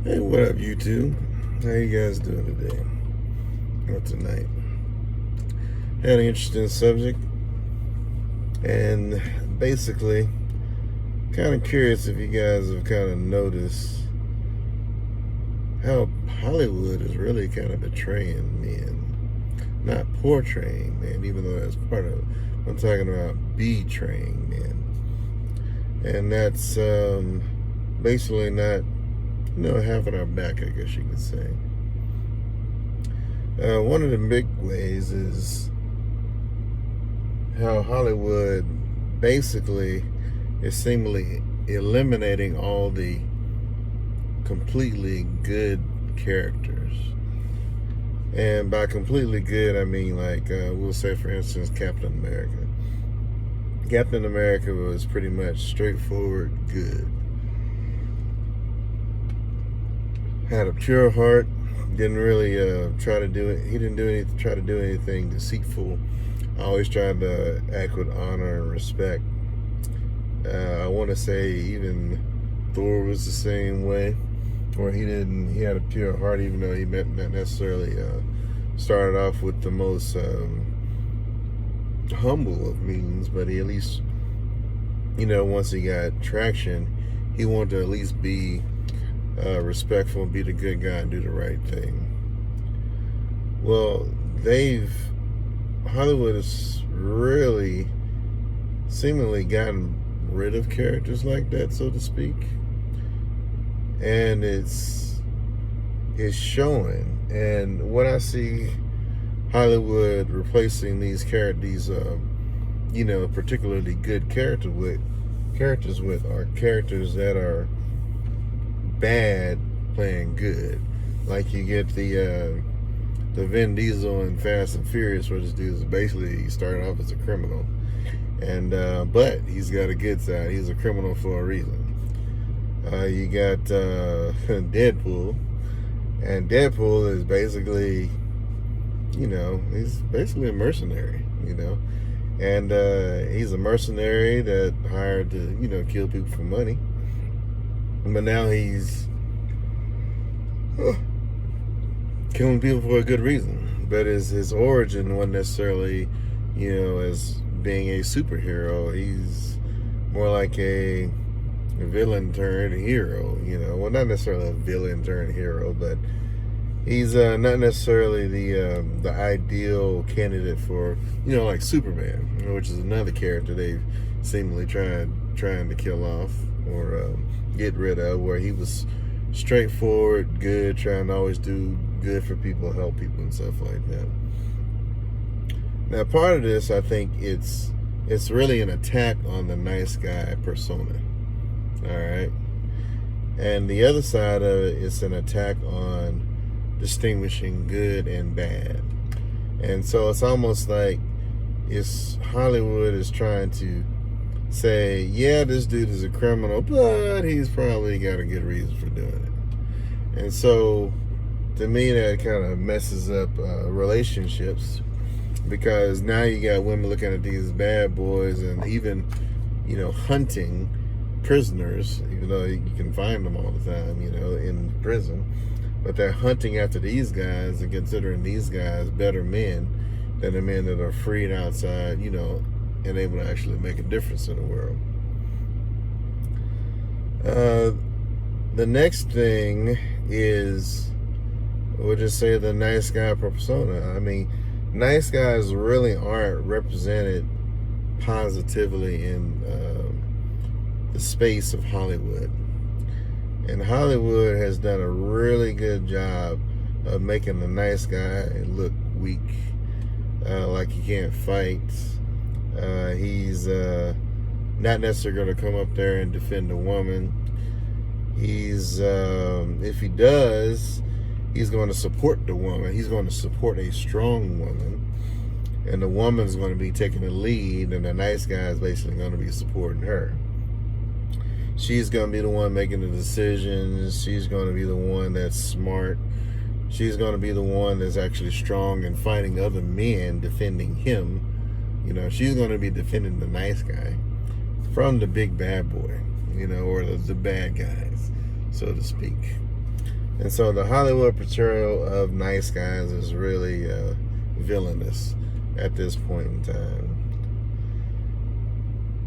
Hey, what up, YouTube? How you guys doing today? Or tonight? Had an interesting subject, and basically, kind of curious if you guys have kind of noticed how Hollywood is really kind of betraying men, not portraying men, even though that's part of it. I'm talking about betraying men, and that's basically not, having our back, I guess you could say. One of the big ways is how Hollywood basically is seemingly eliminating all the completely good characters. And by completely good, I mean like, we'll say, for instance, Captain America. Captain America was pretty much straightforward good. Had a pure heart. Didn't really try to do it. He didn't try to do anything deceitful. Always tried to act with honor and respect. I want to say even Thor was the same way, where he had a pure heart, even though he not necessarily started off with the most humble of means, but he at least, once he got traction, he wanted to at least be respectful and be the good guy and do the right thing. Well, Hollywood has really seemingly gotten rid of characters like that, so to speak, and it's showing. And when I see Hollywood replacing these characters, particularly good characters with are characters that are bad playing good. Like you get the Vin Diesel in Fast and Furious, where this dude is basically, he started off as a criminal, and but he's got a good side. He's a criminal for a reason. You got Deadpool, and Deadpool is basically, he's basically a mercenary, and he's a mercenary that hired to, kill people for money. But now he's killing people for a good reason. But his origin wasn't necessarily, as being a superhero. He's more like a villain turned hero. Well, not necessarily a villain turned hero, but he's not necessarily the ideal candidate for, like Superman, which is another character they've seemingly trying to kill off or get rid of, where he was straightforward, good, trying to always do good for people, help people, and stuff like that. Now, part of this, I think it's really an attack on the nice guy persona. All right, and the other side of it is an attack on distinguishing good and bad. And so it's almost like Hollywood is trying to say, yeah, this dude is a criminal, but he's probably got a good reason for doing it. And so, to me, that kind of messes up relationships, because now you got women looking at these bad boys and even, hunting prisoners, even though you can find them all the time, in prison. But they're hunting after these guys and considering these guys better men than the men that are freed outside, and able to actually make a difference in the world. The next thing is, we'll just say, the nice guy persona. I mean, nice guys really aren't represented positively in the space of Hollywood. And Hollywood has done a really good job of making the nice guy look weak, like he can't fight. He's not necessarily going to come up there and defend a woman. He's, if he does, he's going to support the woman. He's going to support a strong woman. And the woman's going to be taking the lead, and the nice guy is basically going to be supporting her. She's going to be the one making the decisions. She's going to be the one that's smart. She's going to be the one that's actually strong and fighting other men, defending him. She's going to be defending the nice guy from the big bad boy, or the bad guys, so to speak. And so the Hollywood portrayal of nice guys is really villainous at this point in time.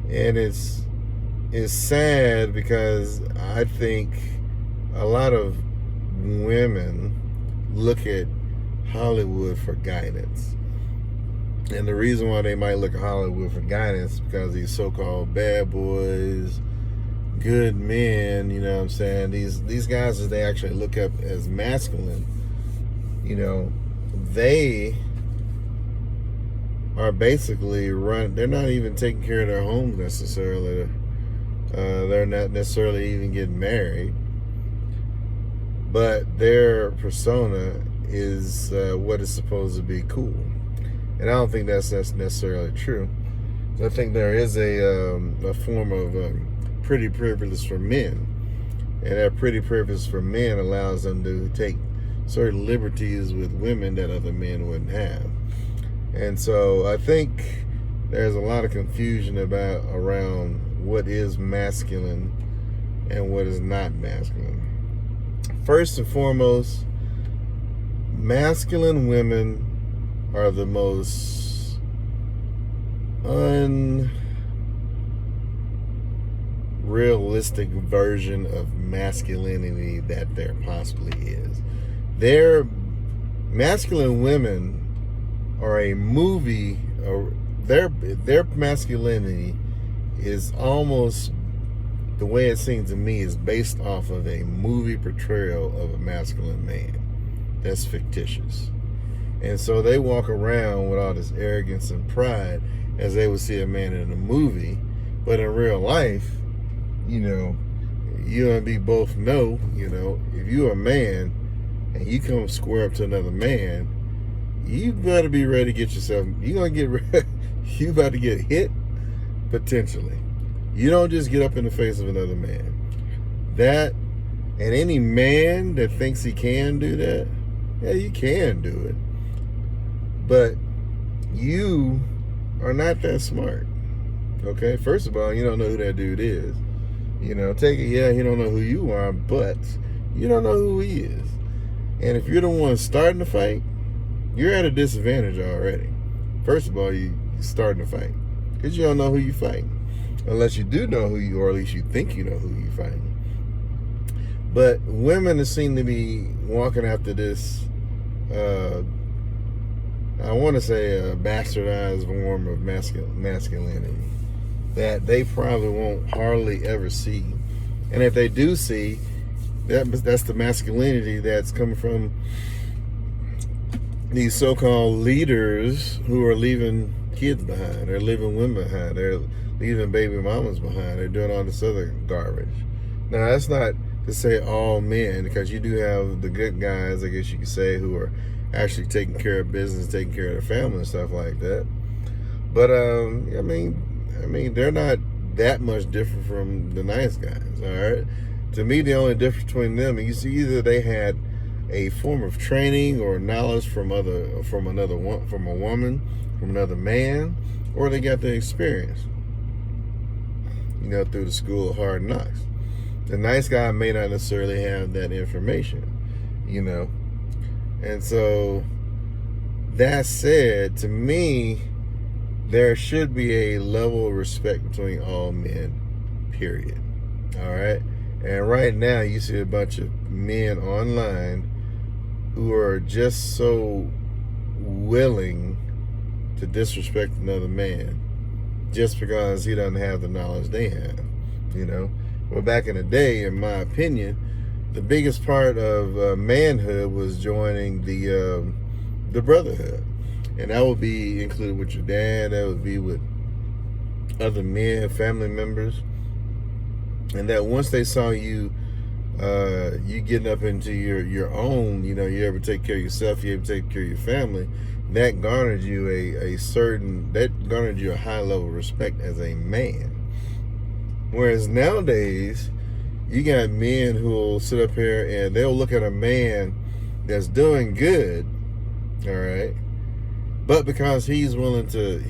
And it's sad because I think a lot of women look at Hollywood for guidance. And the reason why they might look at Hollywood for guidance is because these so-called bad boys, good men, you know what I'm saying? These guys that they actually look up as masculine, you know, they are basically they're not even taking care of their homes necessarily. They're not necessarily even getting married. But their persona is what is supposed to be cool. And I don't think that's necessarily true. I think there is a form of pretty privilege for men. And that pretty privilege for men allows them to take certain liberties with women that other men wouldn't have. And so I think there's a lot of confusion around what is masculine and what is not masculine. First and foremost, masculine women are the most unrealistic version of masculinity that there possibly is. Their masculine women are a movie, or their masculinity is almost, the way it seems to me, is based off of a movie portrayal of a masculine man that's fictitious. And so they walk around with all this arrogance and pride as they would see a man in a movie. But in real life, you know, you and me both know, you know, if you're a man and you come square up to another man, you better be ready to get yourself, you about to get hit, potentially. You don't just get up in the face of another man. That, and any man that thinks he can do that, yeah, you can do it. But you are not that smart. Okay? First of all, you don't know who that dude is. You know, he don't know who you are, but you don't know who he is. And if you're the one starting the fight, you're at a disadvantage already. First of all, you're starting the fight because you don't know who you're fighting. Unless you do know who you, or at least you think you know who you're fighting. But women seem to be walking after this, I want to say a bastardized form of masculinity that they probably won't hardly ever see. And if they do see, that's the masculinity that's coming from these so-called leaders who are leaving kids behind. They're leaving women behind. They're leaving baby mamas behind. They're doing all this other garbage. Now, that's not to say all men, because you do have the good guys, I guess you could say, who are actually taking care of business, taking care of their family and stuff like that. But I mean, they're not that much different from the nice guys. All right. To me, the only difference between them is either they had a form of training or knowledge from a woman, from another man, or they got the experience, you know, through the school of hard knocks. The nice guy may not necessarily have that information, you know. And so, that said, to me, there should be a level of respect between all men, period. All right? And right now, you see a bunch of men online who are just so willing to disrespect another man just because he doesn't have the knowledge they have, you know. Well, back in the day, in my opinion, the biggest part of manhood was joining the brotherhood. And that would be included with your dad, that would be with other men, family members. And that once they saw you, you getting up into your own, you know, you ever take care of yourself, you ever take care of your family, that garnered you a high level of respect as a man. Whereas nowadays, you got men who will sit up here and they'll look at a man that's doing good, all right, but because he's willing to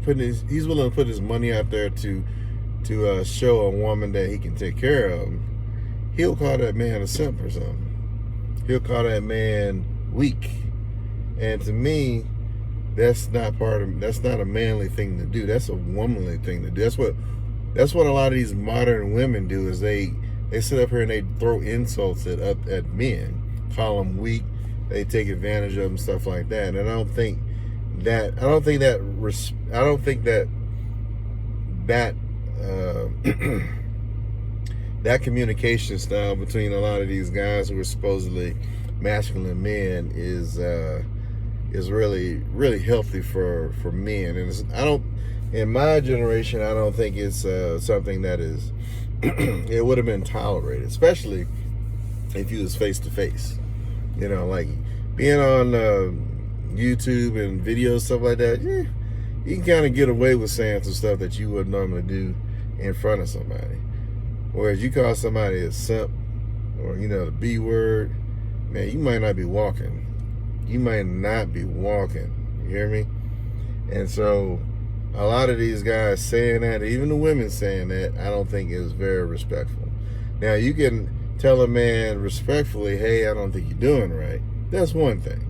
put his money out there to show a woman that he can take care of, he'll call that man a simp or something. he'll call that man weak. And to me, that's not a manly thing to do. That's a womanly thing to do. That's what a lot of these modern women do, is they sit up here and they throw insults at men, call them weak, they take advantage of them, stuff like that. And I don't think that that communication style between a lot of these guys who are supposedly masculine men is really, really healthy for men. And in my generation, I don't think it's something that is it would have been tolerated, especially if you was face to face. Like being on YouTube and videos, stuff like that. Yeah, you can kind of get away with saying some stuff that you wouldn't normally do in front of somebody. Whereas you call somebody a simp or the B word, man, you might not be walking. You might not be walking. You hear me? And so a lot of these guys saying that, even the women saying that, I don't think is very respectful. Now, you can tell a man respectfully, hey, I don't think you're doing right. That's one thing.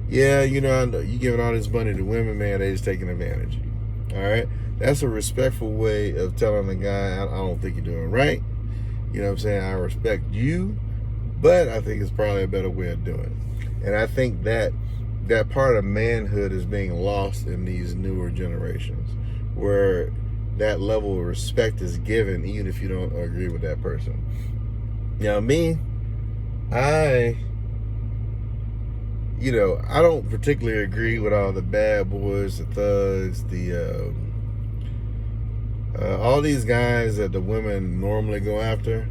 Yeah, I know you giving all this money to women, man, they just taking advantage of you. All right? That's a respectful way of telling a guy, I don't think you're doing right. You know what I'm saying? I respect you, but I think it's probably a better way of doing it. And I think that part of manhood is being lost in these newer generations, where that level of respect is given even if you don't agree with that person. Now, me, I don't particularly agree with all the bad boys, the thugs, all these guys that the women normally go after.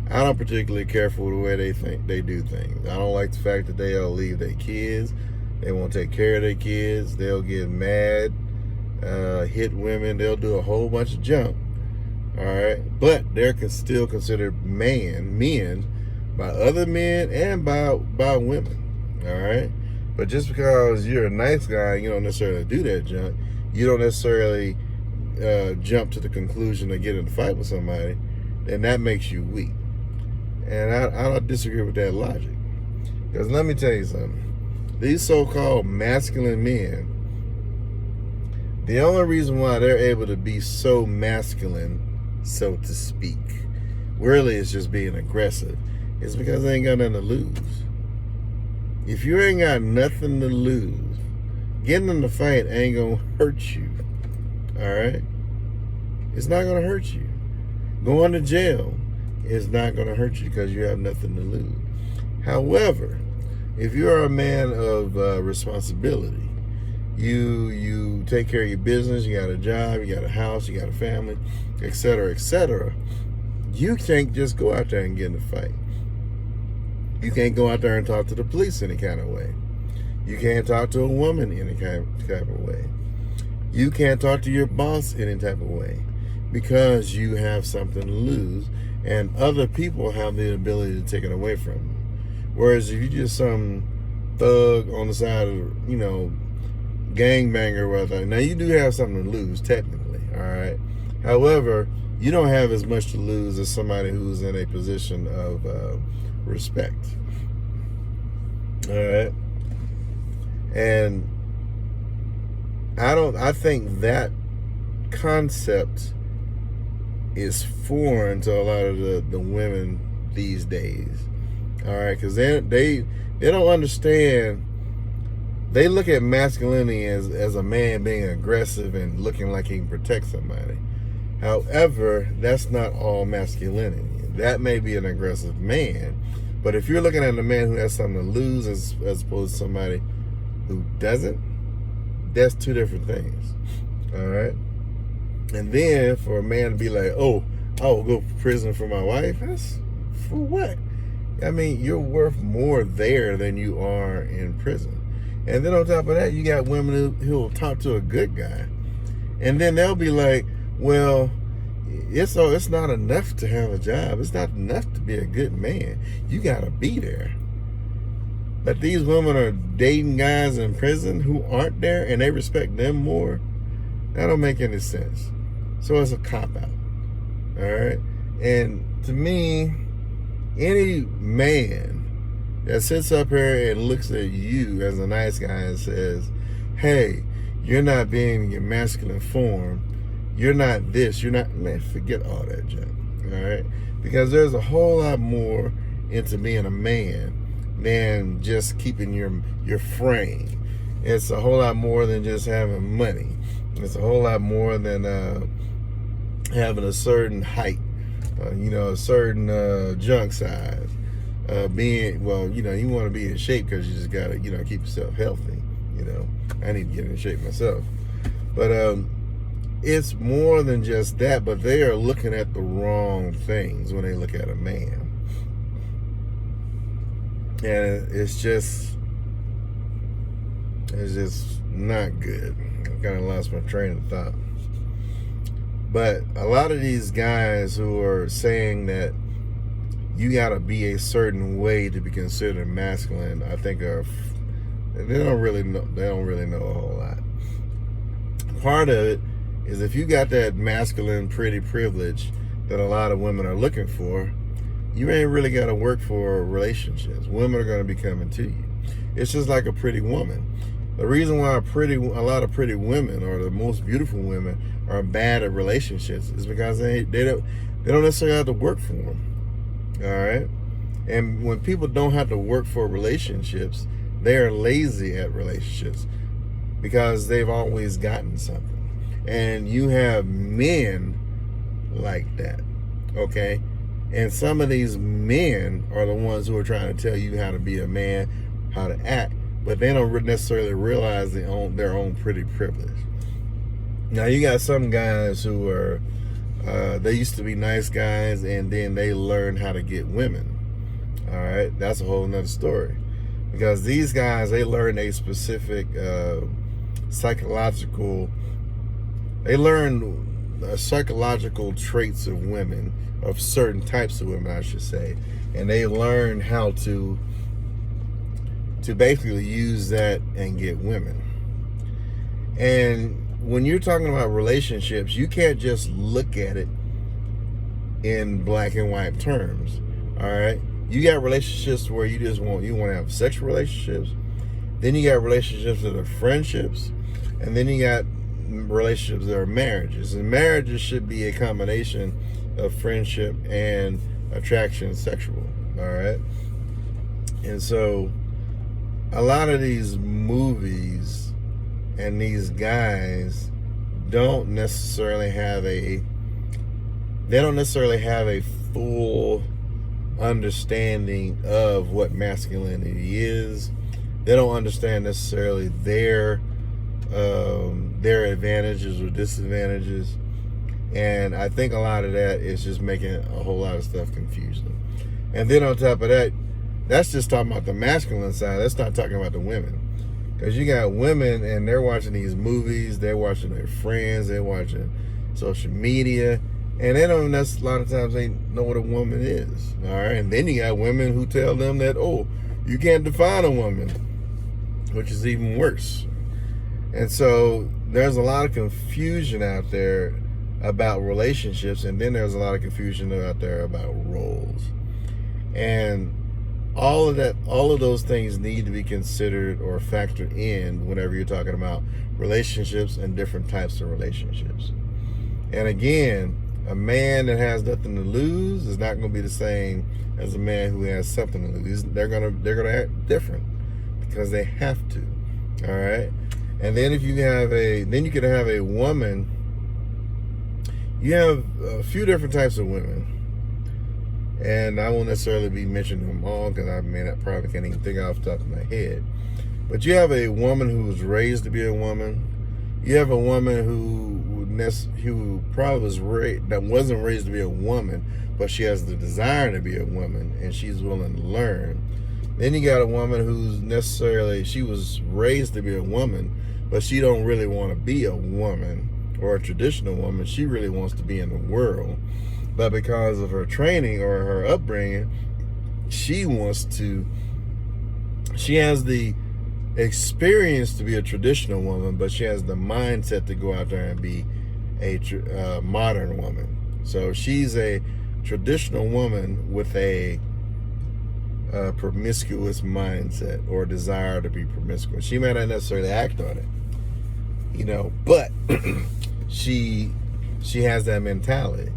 I don't particularly care for the way they do things. I don't like the fact that they'll leave their kids. They won't take care of their kids. They'll get mad, hit women. They'll do a whole bunch of junk. All right, but they're still considered men by other men and by women. All right, but just because you're a nice guy, you don't necessarily do that junk. You don't necessarily jump to the conclusion to get in a fight with somebody, then that makes you weak. And I don't disagree with that logic. Because let me tell you something. These so-called masculine men, the only reason why they're able to be so masculine, so to speak, really is just being aggressive, is because they ain't got nothing to lose. If you ain't got nothing to lose, getting in the fight ain't gonna hurt you. All right? It's not gonna hurt you. Going to jail is not gonna hurt you because you have nothing to lose. However, if you're a man of responsibility, you take care of your business, you got a job, you got a house, you got a family, etc., you can't just go out there and get in a fight. You can't go out there and talk to the police any kind of way. You can't talk to a woman any type of way. You can't talk to your boss any type of way because you have something to lose and other people have the ability to take it away from you. Whereas if you're just some thug on the side of, gangbanger or whatever, now you do have something to lose technically, all right? However, you don't have as much to lose as somebody who's in a position of respect. All right? And I think that concept is foreign to a lot of the women these days. All right? Because they don't understand. They look at masculinity as a man being aggressive and looking like he can protect somebody. However, that's not all masculinity. That may be an aggressive man, but if you're looking at a man who has something to lose as opposed to somebody who doesn't, that's two different things. All right? And then for a man to be like, oh, I will go to prison for my wife, that's for what? I mean, you're worth more there than you are in prison. And then on top of that, you got women who will talk to a good guy. And then they'll be like, well, it's not enough to have a job. It's not enough to be a good man. You got to be there. But these women are dating guys in prison who aren't there and they respect them more. That don't make any sense. So it's a cop-out. All right? And to me, any man that sits up here and looks at you as a nice guy and says, hey, you're not being in your masculine form. You're not this. You're not, man, forget all that junk. All right? Because there's a whole lot more into being a man than just keeping your frame. It's a whole lot more than just having money. It's a whole lot more than having a certain height, a certain junk size. You want to be in shape because you just got to, keep yourself healthy. I need to get in shape myself. But it's more than just that, but they are looking at the wrong things when they look at a man. And it's just not good. I kind of lost my train of thought. But a lot of these guys who are saying that you got to be a certain way to be considered masculine, I think they don't really know a whole lot. Part of it is if you got that masculine pretty privilege that a lot of women are looking for, you ain't really got to work for relationships. Women are going to be coming to you. It's just like a pretty woman. The reason why a lot of pretty women, or the most beautiful women, are bad at relationships is because they don't necessarily have to work for them. All right? And when people don't have to work for relationships, they are lazy at relationships because they've always gotten something. And you have men like that, okay? And some of these men are the ones who are trying to tell you how to be a man, how to act, but they don't necessarily realize their own pretty privilege. Now, you got some guys who are, they used to be nice guys, and then they learned how to get women. All right? That's a whole nother story. Because these guys, they learn a specific psychological traits of women, of certain types of women, I should say. And they learn how to basically use that and get women. And when you're talking about relationships, you can't just look at it in black and white terms. All right? You got relationships where you want to have sexual relationships. Then you got relationships that are friendships. And then you got relationships that are marriages. And marriages should be a combination of friendship and attraction, sexual. All right? And so a lot of these movies and these guys don't necessarily have a full understanding of what masculinity is. They don't understand necessarily their advantages or disadvantages, and I think a lot of that is just making a whole lot of stuff confusing. And then on top of that, that's just talking about the masculine side. Let's not talking about the women, because you got women and they're watching these movies, they're watching their friends, they're watching social media, and they don't a lot of times they know what a woman is. All right, and then you got women who tell them that, oh, you can't define a woman, which is even worse. And so there's a lot of confusion out there about relationships, and then there's a lot of confusion out there about roles. And all of those things need to be considered or factored in whenever you're talking about relationships and different types of relationships. And again, a man that has nothing to lose is not going to be the same as a man who has something to lose. They're gonna act different because they have to. All right. And then you can have a woman. You have a few different types of women, and I won't necessarily be mentioning them all because I probably can't even think off the top of my head. But you have a woman who was raised to be a woman. You have a woman who probably wasn't raised to be a woman, but she has the desire to be a woman, and she's willing to learn. Then you got a woman she was raised to be a woman, but she don't really want to be a woman or a traditional woman. She really wants to be in the world. But because of her training or her upbringing, she has the experience to be a traditional woman, but she has the mindset to go out there and be a modern woman. So she's a traditional woman with a promiscuous mindset or desire to be promiscuous. She may not necessarily act on it, but she has that mentality.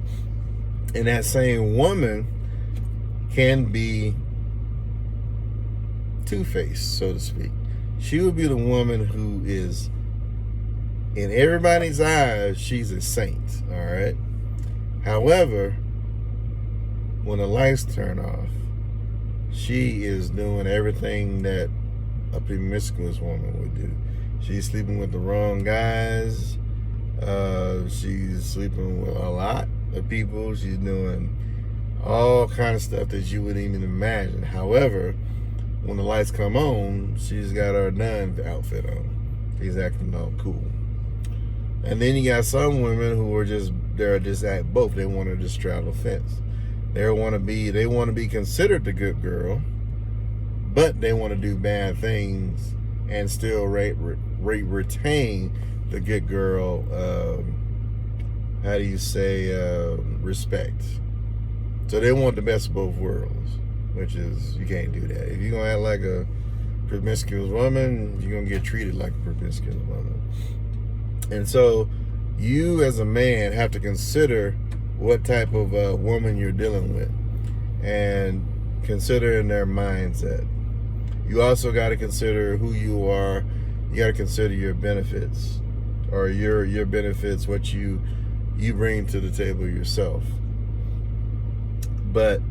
And that same woman can be two-faced, so to speak. She would be the woman who is, in everybody's eyes, she's a saint, all right? However, when the lights turn off, she is doing everything that a promiscuous woman would do. She's sleeping with the wrong guys. She's sleeping with a lot of people. She's doing all kind of stuff that you wouldn't even imagine. However, when the lights come on, she's got her nun outfit on. She's acting all cool. And then you got some women who are they're just at both. They want to just straddle the fence. They want to be considered the good girl, but they want to do bad things and still retain the good girl, respect. So they want the best of both worlds, which is, you can't do that. If you're going to act like a promiscuous woman, you're going to get treated like a promiscuous woman. And so you as a man have to consider what type of woman you're dealing with and considering their mindset. You also got to consider who you are. You got to consider your benefits, or your benefits, what you bring to the table yourself. But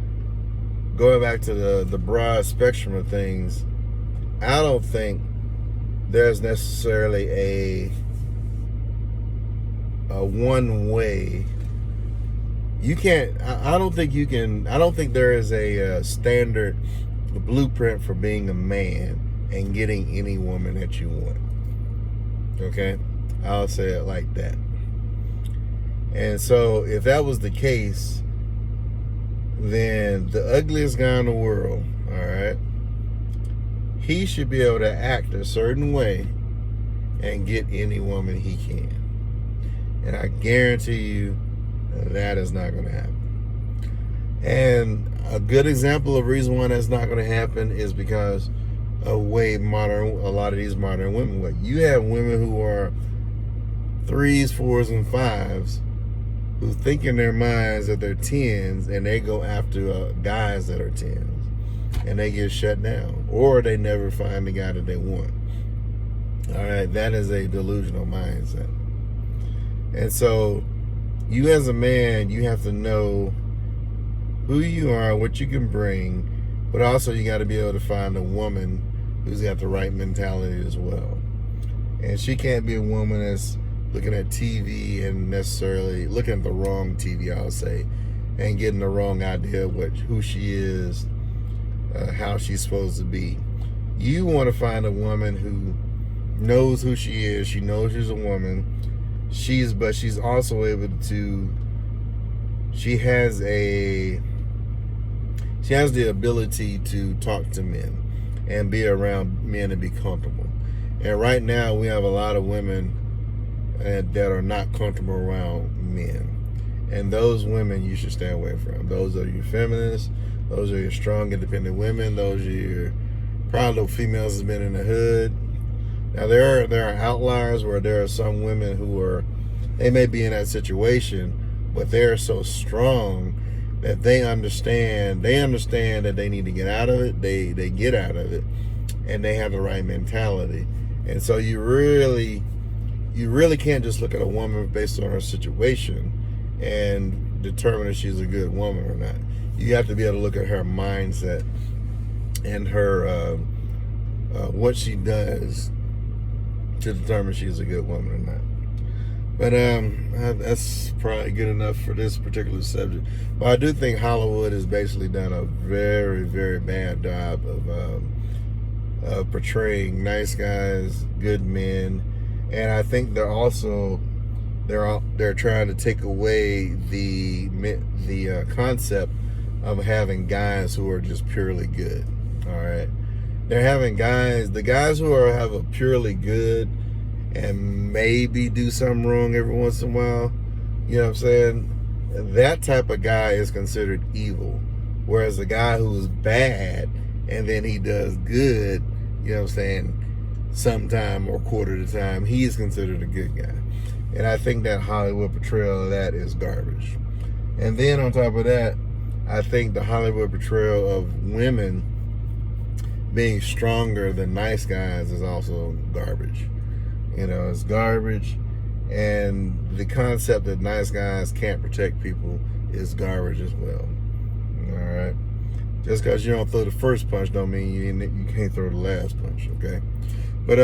going back to the broad spectrum of things, I don't think there's necessarily a one way. You can't. I don't think you can. I don't think there is a standard blueprint for being a man and getting any woman that you want. Okay, I'll say it like that. And so, if that was the case, then the ugliest guy in the world, all right, he should be able to act a certain way and get any woman he can. And I guarantee you that is not going to happen. And a good example of reason why that's not going to happen is because of a lot of these modern women. Like, you have women who are 3s, 4s, and 5s who think in their minds that they're 10s, and they go after guys that are 10s, and they get shut down, or they never find the guy that they want. All right, that is a delusional mindset. And so you as a man, you have to know who you are, what you can bring, but also you got to be able to find a woman who's got the right mentality as well. And she can't be a woman that's looking at TV and necessarily looking at the wrong TV, I'll say, and getting the wrong idea of who she is, how she's supposed to be. You want to find a woman who knows who she is. She knows she's a woman. But she's also able to. She has the ability to talk to men and be around men and be comfortable. And right now we have a lot of women that are not comfortable around men. And those women you should stay away from. Those are your feminists. Those are your strong, independent women. Those are your proud little females that's been in the hood. Now there are outliers where there are some women who they may be in that situation, but they're so strong that they understand that they need to get out of it. They get out of it, and they have the right mentality. And so you really can't just look at a woman based on her situation and determine if she's a good woman or not. You have to be able to look at her mindset and her what she does to determine if she's a good woman or not. But that's probably good enough for this particular subject. But I do think Hollywood has basically done a very, very bad job of portraying nice guys, good men, and I think they're trying to take away the concept of having guys who are just purely good. All right, they're having the guys who have a purely good and maybe do something wrong every once in a while. You know what I'm saying? That type of guy is considered evil. Whereas the guy who's bad and then he does good, you know what I'm saying, sometime or quarter of the time, he is considered a good guy. And I think that Hollywood portrayal of that is garbage. And then on top of that, I think the Hollywood portrayal of women being stronger than nice guys is also garbage. You know, it's garbage. And the concept that nice guys can't protect people is garbage as well. All right? Just because you don't throw the first punch don't mean you can't throw the last punch, okay? But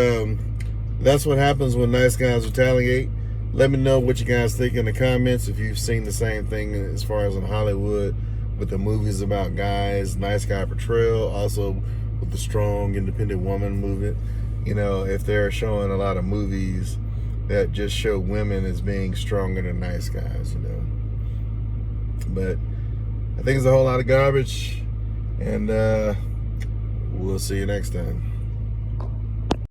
that's what happens when nice guys retaliate. Let me know what you guys think in the comments if you've seen the same thing as far as in Hollywood with the movies about guys, nice guy portrayal, also with the strong, independent woman movement. You know, if they're showing a lot of movies that just show women as being stronger than nice guys, you know. But I think it's a whole lot of garbage, and we'll see you next time.